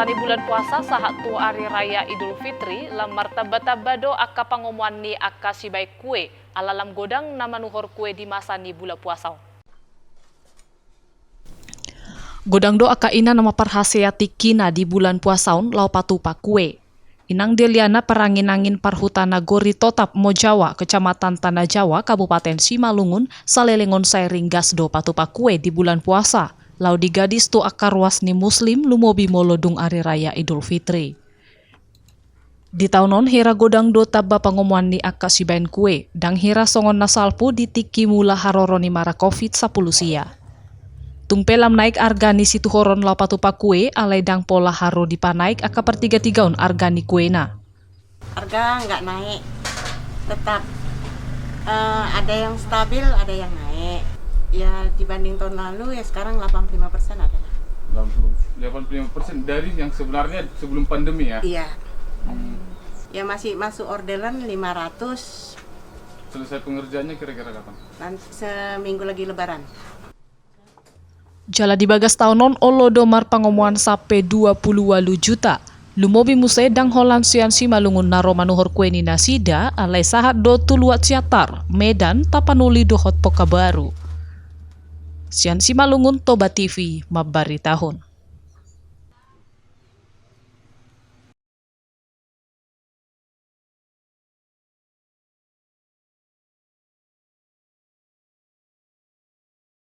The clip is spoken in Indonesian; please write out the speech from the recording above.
Masani bulan puasa sahat tu hari raya Idul Fitri lamar tabado akka pangomuan ni akka sibai kue alalam godang nama nuhor kue di masani bulan puasa. Godang do akka ina nama parhaseati kina di bulan puasaun lau patupa kue. Inang Deliana perangin-angin parhutana Gori Totap Mojawa, Kecamatan Tanah Jawa, Kabupaten Simalungun, salelengon sairing gasdo patupa kue di bulan puasa. Lau di gadis tu akar wasni muslim lumobi molodung ari raya Idul Fitri. Di taunon hira godang do tabba pangomuan ni akka sibain kue, dang hira songon nasalpu di tiki mula haroroni mara COVID-10 sia. Tungpelam naik argani situ horon lau patupa kue, alai dang pola haro dipanaik akka per 3-3 argani kuena. Harga nggak naik, tetap ada yang stabil, ada yang naik. Ya dibanding tahun lalu ya sekarang 85% ada. 85% dari yang sebenarnya sebelum pandemi ya? Iya. Ya masih masuk orderan 500. Selesai pengerjaannya kira-kira kapan? Nanti seminggu lagi lebaran. Jala di bagas taunon olo domar pangomuan sape 28 juta. Lumobi musai dang holan sian Simalungun naro manuhor kue ni nasida alai sahat do tuluat siatar Medan tapanuli dohot Pokabaru. Sian Simalungun Toba TV Mabari tahun.